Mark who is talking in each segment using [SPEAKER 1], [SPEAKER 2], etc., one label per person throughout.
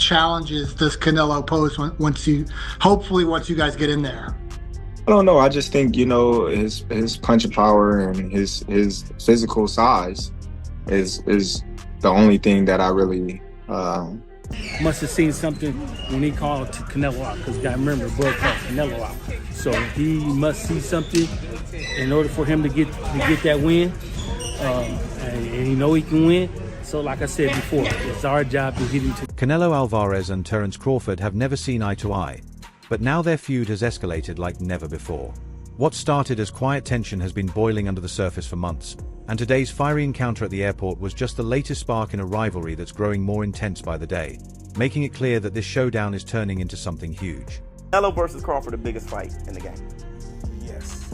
[SPEAKER 1] challenges does Canelo pose hopefully once you guys get in there?
[SPEAKER 2] I don't know. I just think, you know, his punching power and his physical size is the only thing that I really
[SPEAKER 3] must have seen something when he called Canelo out, because you got to remember, Bud called Canelo out. So he must see something in order for him to get that win, and he know he can win. So like I said before, it's our job to get him to.
[SPEAKER 4] Canelo Alvarez and Terence Crawford have never seen eye to eye, but now their feud has escalated like never before. What started as quiet tension has been boiling under the surface for months, and today's fiery encounter at the airport was just the latest spark in a rivalry that's growing more intense by the day, making it clear that this showdown is turning into something huge.
[SPEAKER 5] Canelo versus Crawford, the biggest fight in the game.
[SPEAKER 6] Yes.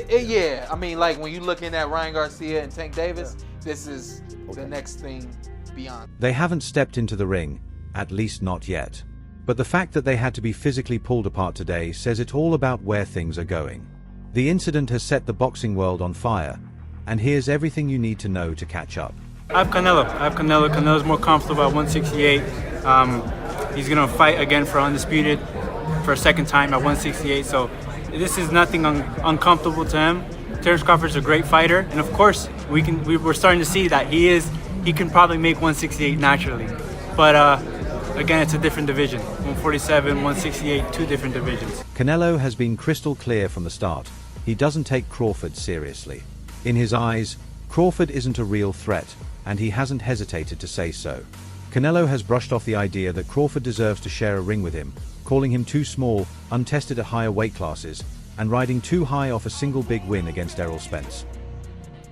[SPEAKER 6] Yeah, I mean, like when you're looking at Ryan Garcia and Tank Davis, this is the next thing beyond.
[SPEAKER 4] They haven't stepped into the ring, at least not yet. But the fact that they had to be physically pulled apart today says it all about where things are going. The incident has set the boxing world on fire, and here's everything you need to know to catch up.
[SPEAKER 7] I have Canelo. Canelo's more comfortable at 168. He's going to fight again for undisputed for a second time at 168. So this is nothing uncomfortable to him. Terence Crawford's a great fighter, and of course we're starting to see that he can probably make 168 naturally. But again, it's a different division. 147, 168, two different divisions.
[SPEAKER 4] Canelo has been crystal clear from the start. He doesn't take Crawford seriously. In his eyes, Crawford isn't a real threat, and he hasn't hesitated to say so. Canelo has brushed off the idea that Crawford deserves to share a ring with him, calling him too small, untested at higher weight classes, and riding too high off a single big win against Errol Spence.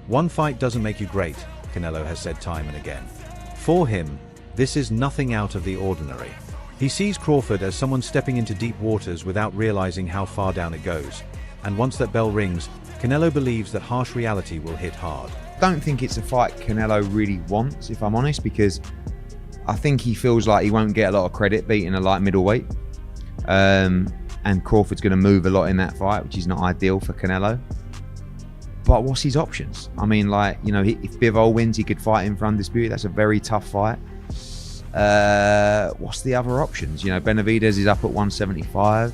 [SPEAKER 4] One fight doesn't make you great, Canelo has said time and again. For him, this is nothing out of the ordinary. He sees Crawford as someone stepping into deep waters without realizing how far down it goes. And once that bell rings, Canelo believes that harsh reality will hit hard.
[SPEAKER 8] I don't think it's a fight Canelo really wants, if I'm honest, because I think he feels like he won't get a lot of credit beating a light middleweight. And Crawford's going to move a lot in that fight, which is not ideal for Canelo. But what's his options? I mean, like, you know, if Bivol wins, he could fight him for undisputed. That's a very tough fight. What's the other options? You know, Benavidez is up at 175.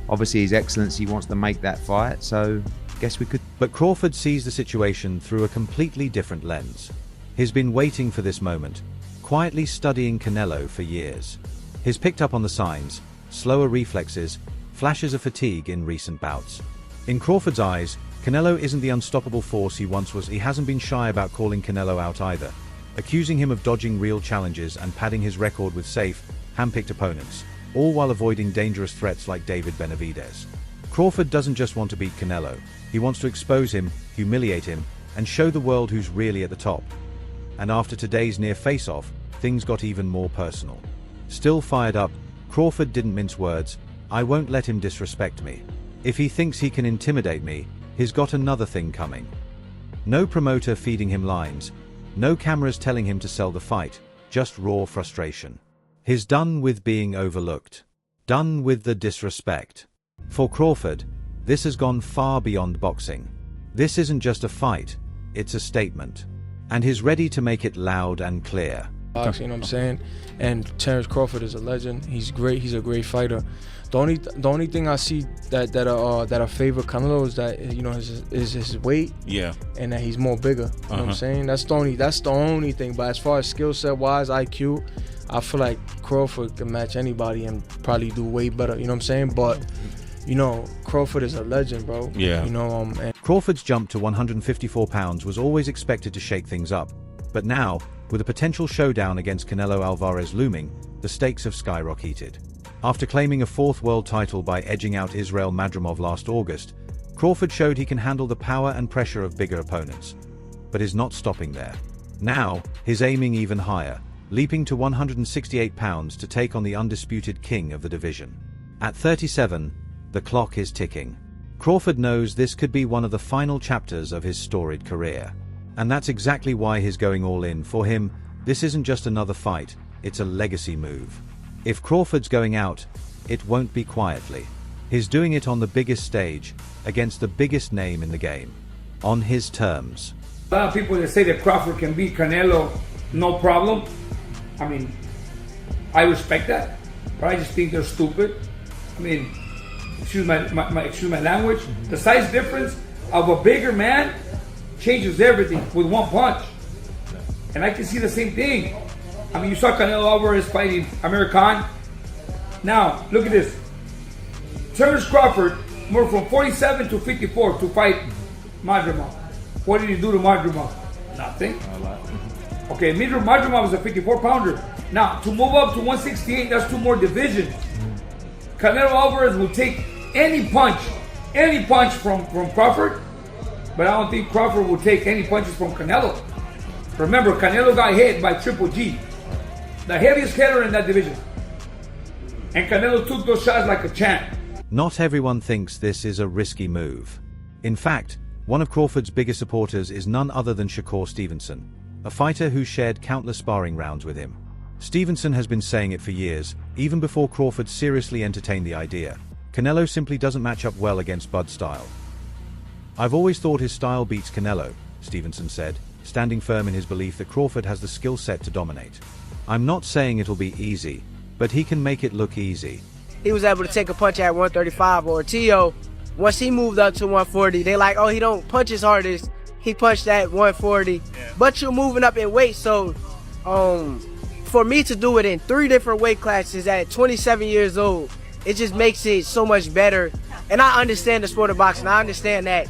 [SPEAKER 8] Obviously, His Excellency wants to make that fight, so I guess we could.
[SPEAKER 4] But Crawford sees the situation through a completely different lens. He's been waiting for this moment, quietly studying Canelo for years. He's picked up on the signs, slower reflexes, flashes of fatigue in recent bouts. In Crawford's eyes, Canelo isn't the unstoppable force he once was. He hasn't been shy about calling Canelo out either, accusing him of dodging real challenges and padding his record with safe, hand-picked opponents, all while avoiding dangerous threats like David Benavidez. Crawford doesn't just want to beat Canelo, he wants to expose him, humiliate him, and show the world who's really at the top. And after today's near face-off, things got even more personal. Still fired up, Crawford didn't mince words. I won't let him disrespect me. If he thinks he can intimidate me, he's got another thing coming. No promoter feeding him lines, no cameras telling him to sell the fight, just raw frustration. He's done with being overlooked. Done with the disrespect. For Crawford, this has gone far beyond boxing. This isn't just a fight, it's a statement. And he's ready to make it loud and clear.
[SPEAKER 9] You know what I'm saying? And Terence Crawford is a legend. He's great. He's a great fighter. The only thing I see that I favor Canelo is that, you know, is his weight.
[SPEAKER 10] Yeah.
[SPEAKER 9] And that he's more bigger. You know what I'm saying? That's the only thing. But as far as skill set wise, IQ, I feel like Crawford can match anybody and probably do way better. You know what I'm saying? But you know, Crawford is a legend, bro.
[SPEAKER 10] Yeah.
[SPEAKER 9] You know, and
[SPEAKER 4] Crawford's jump to 154 pounds was always expected to shake things up. But now, with a potential showdown against Canelo Alvarez looming, the stakes have skyrocketed. After claiming a fourth world title by edging out Israel Madrimov last August, Crawford showed he can handle the power and pressure of bigger opponents. But is not stopping there. Now, he's aiming even higher, leaping to 168 pounds to take on the undisputed king of the division. At 37, the clock is ticking. Crawford knows this could be one of the final chapters of his storied career. And that's exactly why he's going all in. For him, this isn't just another fight, it's a legacy move. If Crawford's going out, it won't be quietly. He's doing it on the biggest stage, against the biggest name in the game. On his terms.
[SPEAKER 11] A lot of people that say that Crawford can beat Canelo, no problem. I mean,
[SPEAKER 10] I respect that, but I just think they're stupid. I mean, excuse my language. The size difference of a bigger man changes everything with one punch. And I can see the same thing. I mean, you saw Canelo Alvarez fighting Amir Khan. Now, look at this. Terence Crawford moved from 47 to 54 to fight Madrimov. What did he do to Madrimov? Nothing. Okay, Madrimov was a 54-pounder. Now, to move up to 168, that's 2 more divisions. Canelo Alvarez will take any punch from Crawford, but I don't think Crawford will take any punches from Canelo. Remember, Canelo got hit by Triple G, the heaviest hitter in that division. And Canelo took those shots like a champ.
[SPEAKER 4] Not everyone thinks this is a risky move. In fact, one of Crawford's biggest supporters is none other than Shakur Stevenson, a fighter who shared countless sparring rounds with him. Stevenson has been saying it for years, even before Crawford seriously entertained the idea. Canelo simply doesn't match up well against Bud's style. I've always thought his style beats Canelo, Stevenson said, standing firm in his belief that Crawford has the skill set to dominate. I'm not saying it'll be easy, but he can make it look easy.
[SPEAKER 11] He was able to take a punch at 135, or Tio, once he moved up to 140, they like, oh, he don't punch as hard as he punched at 140. But you're moving up in weight, so for me to do it in 3 different weight classes at 27 years old, it just makes it so much better. And I understand the sport of boxing. I understand that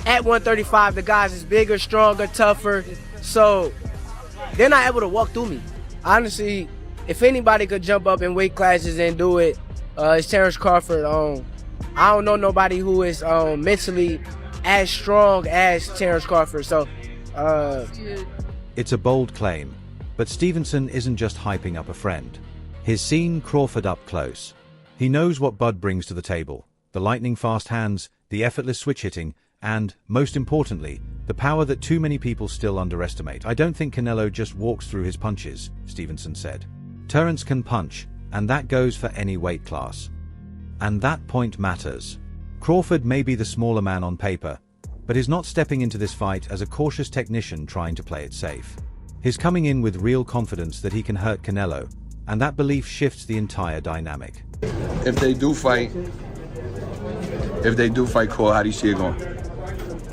[SPEAKER 11] at 135, the guys is bigger, stronger, tougher, so they're not able to walk through me. Honestly, if anybody could jump up in weight classes and do it, it's Terence Crawford. I don't know nobody who is mentally as strong as Terence Crawford. So,
[SPEAKER 4] It's a bold claim, but Stevenson isn't just hyping up a friend. He's seen Crawford up close. He knows what Bud brings to the table: the lightning-fast hands, the effortless switch hitting, and, most importantly, the power that too many people still underestimate. I don't think Canelo just walks through his punches, Stevenson said. Terence can punch, and that goes for any weight class. And that point matters. Crawford may be the smaller man on paper, but is not stepping into this fight as a cautious technician trying to play it safe. He's coming in with real confidence that he can hurt Canelo, and that belief shifts the entire dynamic.
[SPEAKER 12] If they do fight Cole, how do you see it going?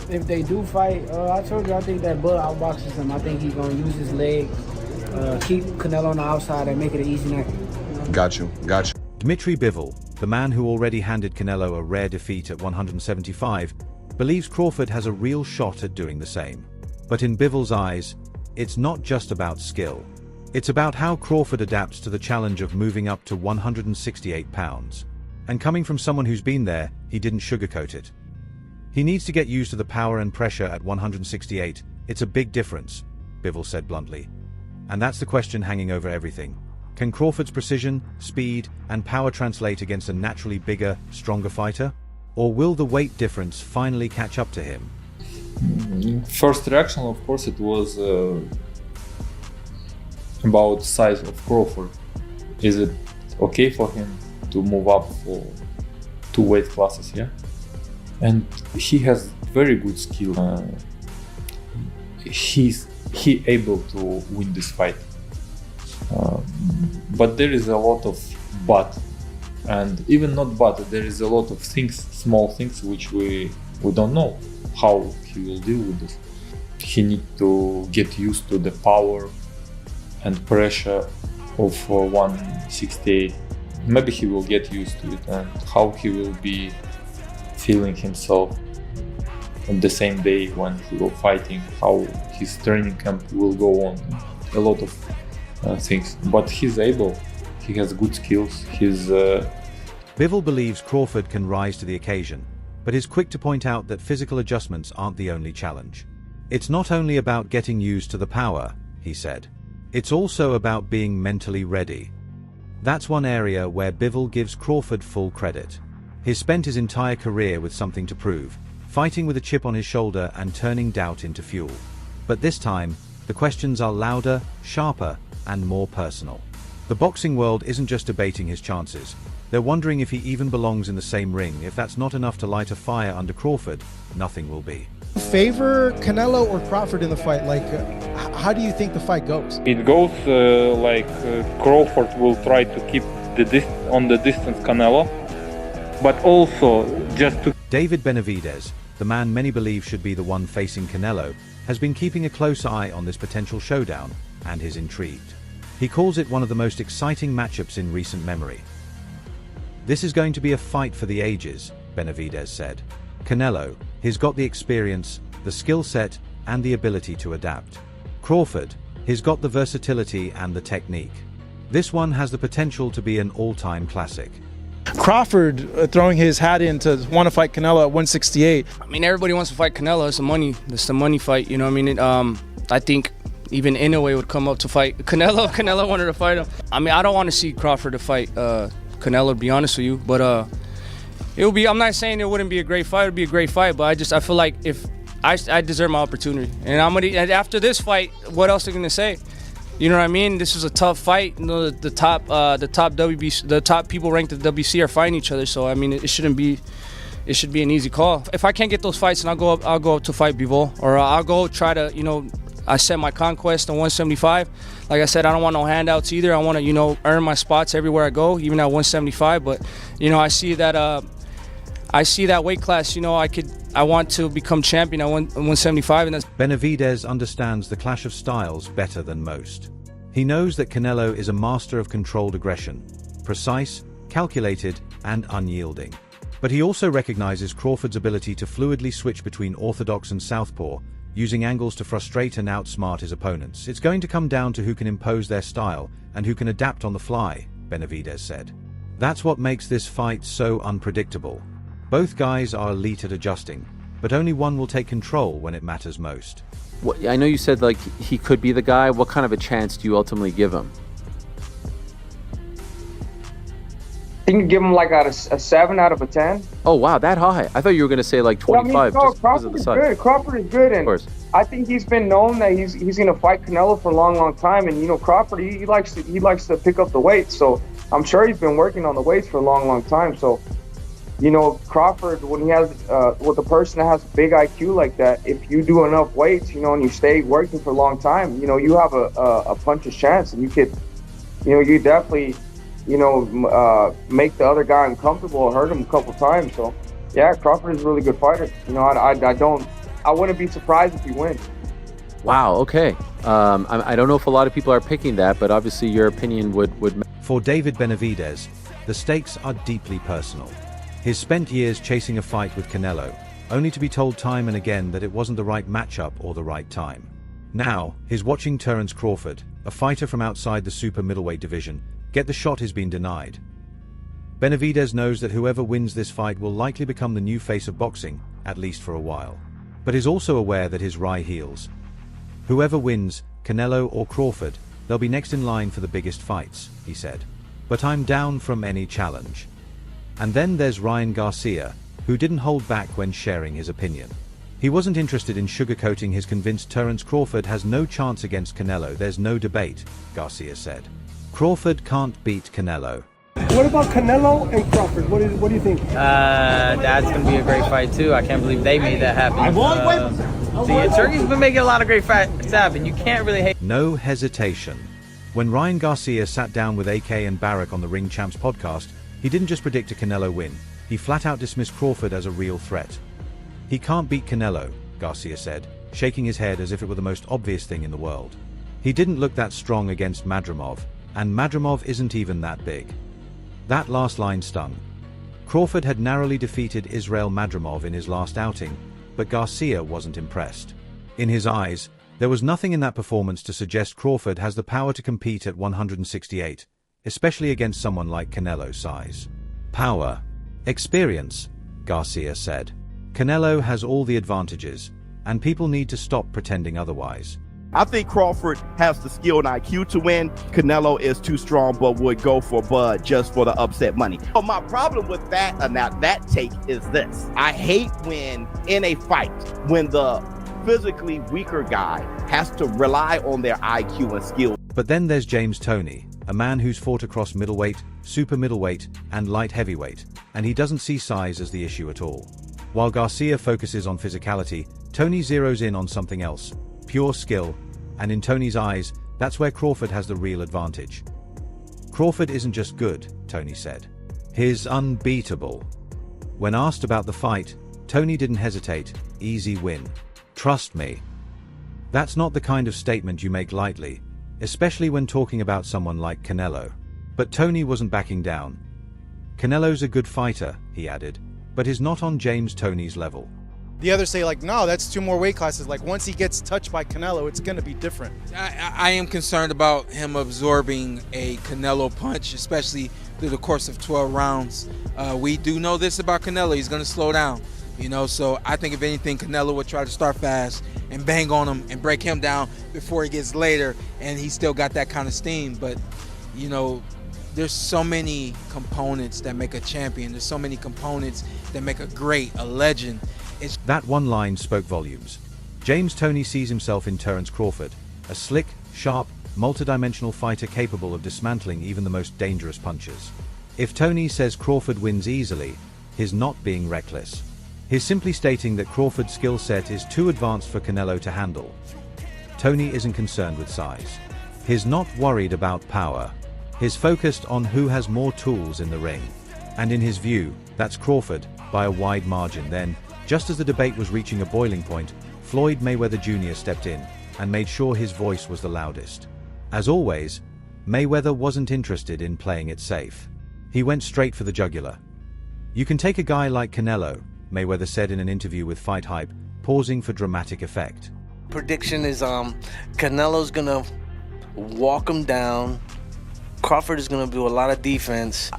[SPEAKER 13] If they do fight, I told you, I think that Bud outboxes him. I think he's going to use his leg, keep Canelo on the outside and make it an easy night.
[SPEAKER 12] Got you.
[SPEAKER 4] Dmitry Bivol, the man who already handed Canelo a rare defeat at 175, believes Crawford has a real shot at doing the same. But in Bivol's eyes, it's not just about skill. It's about how Crawford adapts to the challenge of moving up to 168 pounds. And coming from someone who's been there, he didn't sugarcoat it. He needs to get used to the power and pressure at 168. It's a big difference, Bivol said bluntly. And that's the question hanging over everything. Can Crawford's precision, speed, and power translate against a naturally bigger, stronger fighter? Or will the weight difference finally catch up to him?
[SPEAKER 14] First reaction, of course, it was about size of Crawford. Is it okay for him to move up for 2 weight classes? Yeah, and he has very good skill. He able to win this fight, but there is a lot of but, and even not but. There is a lot of things, small things, which we don't know how he will deal with this. He need to get used to the power and pressure of 168. Maybe he will get used to it, and how he will be feeling himself on the same day when he will fighting, how his training camp will go on, a lot of things. But he's able, he has good skills.
[SPEAKER 4] Bivol believes Crawford can rise to the occasion, but is quick to point out that physical adjustments aren't the only challenge. It's not only about getting used to the power, he said. It's also about being mentally ready. That's one area where Bivol gives Crawford full credit. He's spent his entire career with something to prove, fighting with a chip on his shoulder and turning doubt into fuel. But this time, the questions are louder, sharper, and more personal. The boxing world isn't just debating his chances. They're wondering if he even belongs in the same ring. If that's not enough to light a fire under Crawford, nothing will be.
[SPEAKER 15] Favor Canelo or Crawford in the fight? Like, how do you think the fight goes?
[SPEAKER 14] It goes Crawford will try to keep on the distance Canelo, but also just to...
[SPEAKER 4] David Benavidez, the man many believe should be the one facing Canelo, has been keeping a close eye on this potential showdown and is intrigued. He calls it one of the most exciting matchups in recent memory. This is going to be a fight for the ages, Benavidez said. Canelo, he's got the experience, the skill set, and the ability to adapt. Crawford, he's got the versatility and the technique. This one has the potential to be an all-time classic.
[SPEAKER 15] Crawford throwing his hat in to want to fight Canelo at 168.
[SPEAKER 16] I mean, everybody wants to fight Canelo. It's the money fight, you know what I mean? I think even Inoue would come up to fight Canelo. Canelo wanted to fight him. I mean, I don't want to see Crawford to fight Canelo, to be honest with you, but it would be. I'm not saying it wouldn't be a great fight. It would be a great fight, but I feel like if I deserve my opportunity, and after this fight, what else are you gonna say? You know what I mean? This is a tough fight. You know, the top WBC, the top people ranked at the WBC are fighting each other. So I mean, it should be an easy call. If I can't get those fights, then I'll go up to fight Bivol, or I'll go try to, I set my conquest on 175. Like I said, I don't want no handouts either. I want to, earn my spots everywhere I go, even at 175. But, I see that weight class, I want to become champion at 175. And that's...
[SPEAKER 4] Benavidez understands the clash of styles better than most. He knows that Canelo is a master of controlled aggression, precise, calculated, and unyielding. But he also recognizes Crawford's ability to fluidly switch between orthodox and southpaw, using angles to frustrate and outsmart his opponents. It's going to come down to who can impose their style and who can adapt on the fly, Benavidez said. That's what makes this fight so unpredictable. Both guys are elite at adjusting, but only one will take control when it matters most.
[SPEAKER 17] I know you said he could be the guy. What kind of a chance do you ultimately give him?
[SPEAKER 18] I think you give him a 7 out of a 10.
[SPEAKER 17] Oh wow, that high! I thought you were going to say 25.
[SPEAKER 18] No, Crawford is good. Crawford is good, and I think he's been known that he's going to fight Canelo for a long time. And Crawford, he likes to pick up the weight, so I'm sure he's been working on the weights for a long time. So, Crawford, when he has with a person that has a big IQ like that, if you do enough weights, and you stay working for a long time, you have a puncher's chance, and you could, you definitely, make the other guy uncomfortable or hurt him a couple times. So, yeah, Crawford is a really good fighter. I wouldn't be surprised if he wins.
[SPEAKER 17] Wow. Okay. I don't know if a lot of people are picking that, but obviously your opinion would.
[SPEAKER 4] For David Benavidez, the stakes are deeply personal. He's spent years chasing a fight with Canelo, only to be told time and again that it wasn't the right matchup or the right time. Now, he's watching Terence Crawford, a fighter from outside the super middleweight division, get the shot he's been denied. Benavidez knows that whoever wins this fight will likely become the new face of boxing, at least for a while. But is also aware that his rye heals. Whoever wins, Canelo or Crawford, they'll be next in line for the biggest fights, he said. But I'm down from any challenge. And then there's Ryan Garcia, who didn't hold back when sharing his opinion. He wasn't interested in sugarcoating his convinced Terence Crawford has no chance against Canelo. There's no debate, Garcia said. Crawford can't beat Canelo.
[SPEAKER 19] What about Canelo and Crawford? What do you think?
[SPEAKER 20] That's going to be a great fight too. I can't believe they made that happen. Turkey's been making a lot of great fights happen. You can't really hate.
[SPEAKER 4] No hesitation. When Ryan Garcia sat down with AK and Barrack on the Ring Champs podcast, he didn't just predict a Canelo win. He flat out dismissed Crawford as a real threat. He can't beat Canelo, Garcia said, shaking his head as if it were the most obvious thing in the world. He didn't look that strong against Madrimov, and Madrimov isn't even that big. That last line stung. Crawford had narrowly defeated Israel Madrimov in his last outing, but Garcia wasn't impressed. In his eyes, there was nothing in that performance to suggest Crawford has the power to compete at 168, especially against someone like Canelo's size. Power. Experience, Garcia said. Canelo has all the advantages, and people need to stop pretending otherwise.
[SPEAKER 21] I think Crawford has the skill and IQ to win. Canelo is too strong, but would go for Bud just for the upset money. But my problem with that take is this. I hate when in a fight, when the physically weaker guy has to rely on their IQ and skill.
[SPEAKER 4] But then there's James Toney, a man who's fought across middleweight, super middleweight, and light heavyweight, and he doesn't see size as the issue at all. While Garcia focuses on physicality, Tony zeroes in on something else, pure skill, and in Tony's eyes, that's where Crawford has the real advantage. Crawford isn't just good, Tony said. He's unbeatable. When asked about the fight, Tony didn't hesitate. Easy win. Trust me. That's not the kind of statement you make lightly, especially when talking about someone like Canelo. But Tony wasn't backing down. Canelo's a good fighter, he added, but is not on James Toney's level.
[SPEAKER 15] The others say, like, no, that's 2 more weight classes. Like, once he gets touched by Canelo, it's going to be different.
[SPEAKER 6] I am concerned about him absorbing a Canelo punch, especially through the course of 12 rounds. We do know this about Canelo. He's going to slow down, you know, so I think if anything, Canelo would try to start fast and bang on him and break him down before he gets later, and he's still got that kind of steam. But, you know, there's so many components that make a champion. There's so many components that make a great, a legend.
[SPEAKER 4] That one line spoke volumes. James Toney sees himself in Terence Crawford, a slick, sharp, multidimensional fighter capable of dismantling even the most dangerous punches. If Toney says Crawford wins easily, he's not being reckless. He's simply stating that Crawford's skill set is too advanced for Canelo to handle. Toney isn't concerned with size. He's not worried about power. He's focused on who has more tools in the ring. And in his view, that's Crawford, by a wide margin. Then, just as the debate was reaching a boiling point, Floyd Mayweather Jr. stepped in and made sure his voice was the loudest. As always, Mayweather wasn't interested in playing it safe. He went straight for the jugular. "You can take a guy like Canelo," Mayweather said in an interview with Fight Hype, pausing for dramatic effect.
[SPEAKER 1] Prediction is Canelo's gonna walk him down. Crawford is gonna do a lot of defense.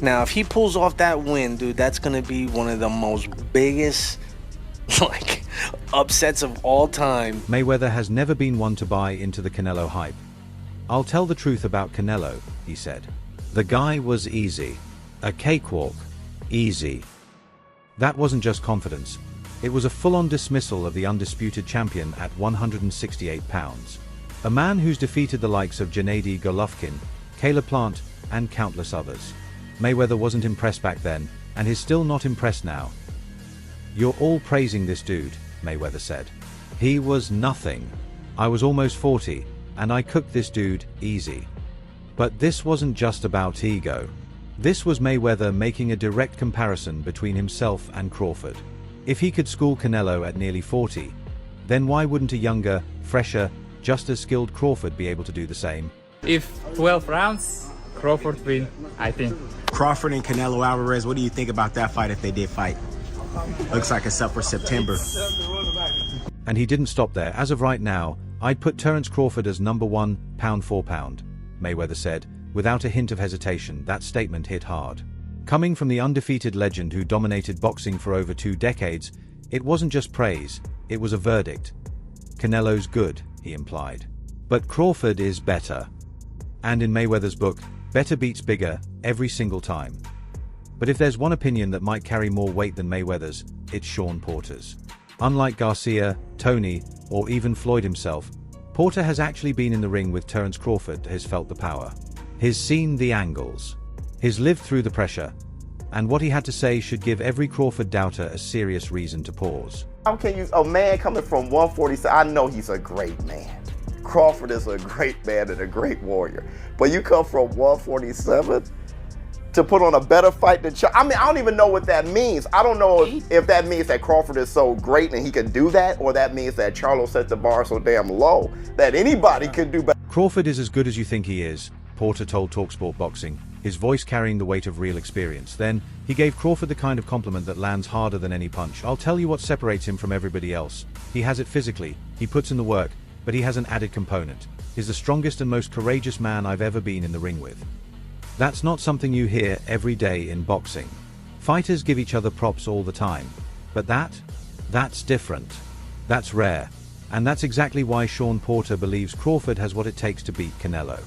[SPEAKER 1] Now, if he pulls off that win, dude, that's gonna be one of the most biggest, like, upsets of all time.
[SPEAKER 4] Mayweather has never been one to buy into the Canelo hype. "I'll tell the truth about Canelo," he said. "The guy was easy. A cakewalk. Easy." That wasn't just confidence. It was a full-on dismissal of the undisputed champion at 168 pounds. A man who's defeated the likes of Gennady Golovkin, Caleb Plant, and countless others. Mayweather wasn't impressed back then, and is still not impressed now. "You're all praising this dude," Mayweather said. "He was nothing. I was almost 40, and I cooked this dude easy." But this wasn't just about ego. This was Mayweather making a direct comparison between himself and Crawford. If he could school Canelo at nearly 40, then why wouldn't a younger, fresher, just as skilled Crawford be able to do the same?
[SPEAKER 22] If 12 rounds, Crawford win, I think.
[SPEAKER 23] Crawford and Canelo Alvarez, what do you think about that fight if they did fight? Looks like it's up for September.
[SPEAKER 4] And he didn't stop there. "As of right now, I'd put Terence Crawford as number 1, pound for pound," Mayweather said, without a hint of hesitation. That statement hit hard. Coming from the undefeated legend who dominated boxing for over 2 decades, it wasn't just praise, it was a verdict. "Canelo's good," he implied. "But Crawford is better." And in Mayweather's book, better beats bigger every single time. But if there's one opinion that might carry more weight than Mayweather's, it's Shawn Porter's. Unlike Garcia, Toney, or even Floyd himself, Porter has actually been in the ring with Terence Crawford, has felt the power. He's seen the angles. He's lived through the pressure. And what he had to say should give every Crawford doubter a serious reason to pause.
[SPEAKER 21] How can you, a man coming from 147, I know he's a great man. Crawford is a great man and a great warrior. But you come from 147 to put on a better fight than I mean, I don't even know what that means. I don't know if that means that Crawford is so great and he can do that, or that means that Charlo set the bar so damn low that anybody can do better.
[SPEAKER 4] Crawford is as good as you think he is, Porter told TalkSport Boxing, his voice carrying the weight of real experience. Then, he gave Crawford the kind of compliment that lands harder than any punch. "I'll tell you what separates him from everybody else. He has it physically, he puts in the work, but he has an added component. He's the strongest and most courageous man I've ever been in the ring with." That's not something you hear every day in boxing. Fighters give each other props all the time. But that's different. That's rare. And that's exactly why Shawn Porter believes Crawford has what it takes to beat Canelo.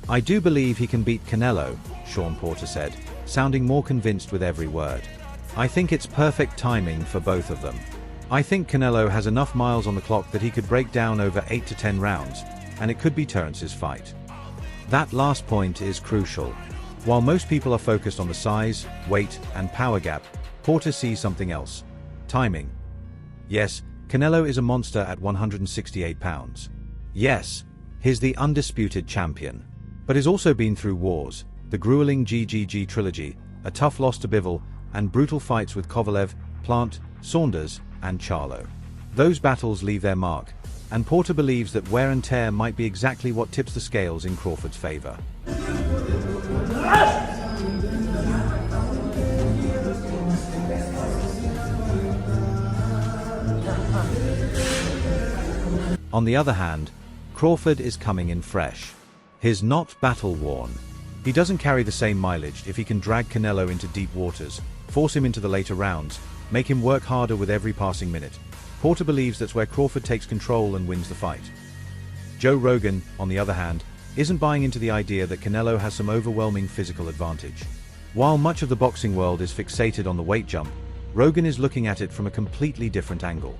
[SPEAKER 4] "I do believe he can beat Canelo," Shawn Porter said, sounding more convinced with every word. "I think it's perfect timing for both of them. I think Canelo has enough miles on the clock that he could break down over 8 to 10 rounds, and it could be Terence's fight." That last point is crucial. While most people are focused on the size, weight, and power gap, Porter sees something else. Timing. Yes, Canelo is a monster at 168 pounds. Yes, he's the undisputed champion. But he's also been through wars, the grueling GGG trilogy, a tough loss to Bivol, and brutal fights with Kovalev, Plant, Saunders, and Charlo. Those battles leave their mark, and Porter believes that wear and tear might be exactly what tips the scales in Crawford's favor. On the other hand, Crawford is coming in fresh. He's not battle-worn. He doesn't carry the same mileage if he can drag Canelo into deep waters, force him into the later rounds, make him work harder with every passing minute. Porter believes that's where Crawford takes control and wins the fight. Joe Rogan, on the other hand, isn't buying into the idea that Canelo has some overwhelming physical advantage. While much of the boxing world is fixated on the weight jump, Rogan is looking at it from a completely different angle.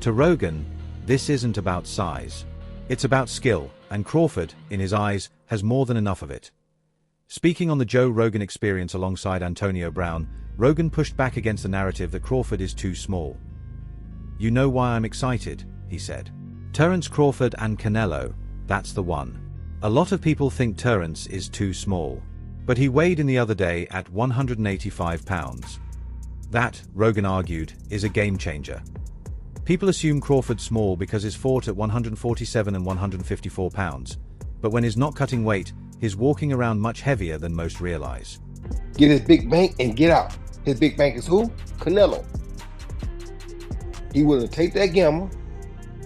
[SPEAKER 4] To Rogan, this isn't about size. It's about skill, and Crawford, in his eyes, has more than enough of it. Speaking on the Joe Rogan Experience alongside Antonio Brown, Rogan pushed back against the narrative that Crawford is too small. "You know why I'm excited," he said. Terence Crawford and Canelo, that's the one. A lot of people think Terence is too small. But he weighed in the other day at 185 pounds. That, Rogan argued, is a game changer. People assume Crawford's small because he's fought at 147 and 154 pounds. But when he's not cutting weight, he's walking around much heavier than most realize.
[SPEAKER 2] Get his big bank and get out. His big bank is who? Canelo. He willing to take that gamble,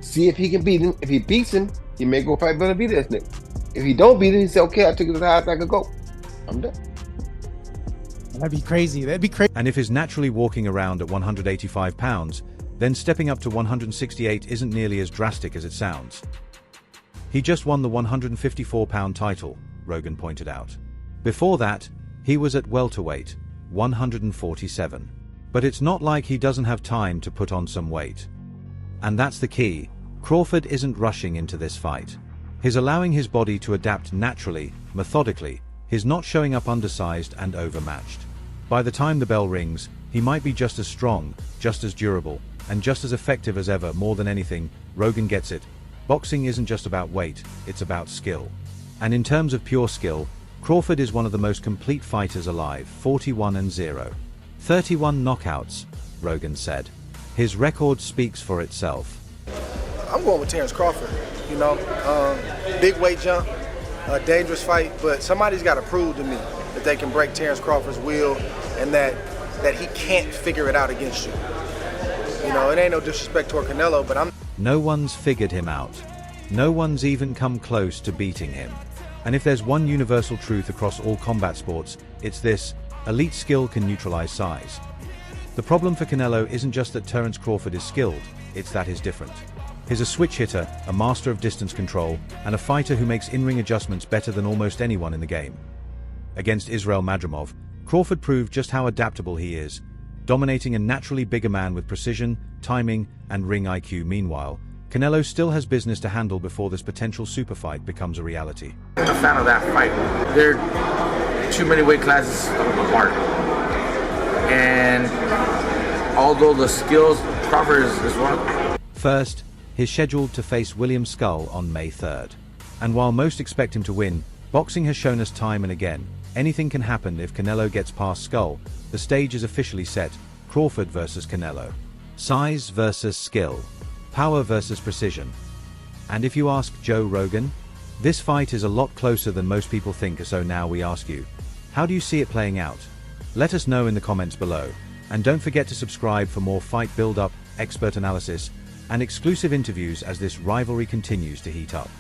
[SPEAKER 2] see if he can beat him. If he beats him, he may go fight Benavidez next. If he don't beat him, he say, okay, I took it as high as I could go. I'm done.
[SPEAKER 15] That'd be crazy. That'd be crazy.
[SPEAKER 4] And if he's naturally walking around at 185 pounds, then stepping up to 168 isn't nearly as drastic as it sounds. He just won the 154-pound title, Rogan pointed out. Before that, he was at welterweight, 147. But it's not like he doesn't have time to put on some weight. And that's the key. Crawford isn't rushing into this fight. He's allowing his body to adapt naturally, methodically. He's not showing up undersized and overmatched. By the time the bell rings, he might be just as strong, just as durable, and just as effective as ever. More than anything, Rogan gets it. Boxing isn't just about weight, it's about skill. And in terms of pure skill, Crawford is one of the most complete fighters alive, 41-0. 31 knockouts, Rogan said. His record speaks for itself.
[SPEAKER 3] I'm going with Terence Crawford, you know. Big weight jump, a dangerous fight, but somebody's got to prove to me that they can break Terence Crawford's will and that he can't figure it out against you. You know, it ain't no disrespect toward Canelo, but
[SPEAKER 4] No one's figured him out. No one's even come close to beating him. And if there's one universal truth across all combat sports, it's this: elite skill can neutralize size. The problem for Canelo isn't just that Terence Crawford is skilled, it's that he's different. He's a switch hitter, a master of distance control, and a fighter who makes in-ring adjustments better than almost anyone in the game. Against Israel Madrimov, Crawford proved just how adaptable he is, dominating a naturally bigger man with precision, timing, and ring IQ. Meanwhile, Canelo still has business to handle before this potential super fight becomes a reality.
[SPEAKER 5] I'm a fan of that fight. There are too many weight classes apart. And although the skills, Crawford is one of them.
[SPEAKER 4] First, he's scheduled to face William Skull on May 3rd. And while most expect him to win, boxing has shown us time and again, anything can happen if Canelo gets past Skull. The stage is officially set: Crawford versus Canelo. Size versus skill. Power versus precision. And if you ask Joe Rogan, this fight is a lot closer than most people think. So now we ask you, how do you see it playing out? Let us know in the comments below. And don't forget to subscribe for more fight build-up, expert analysis, and exclusive interviews as this rivalry continues to heat up.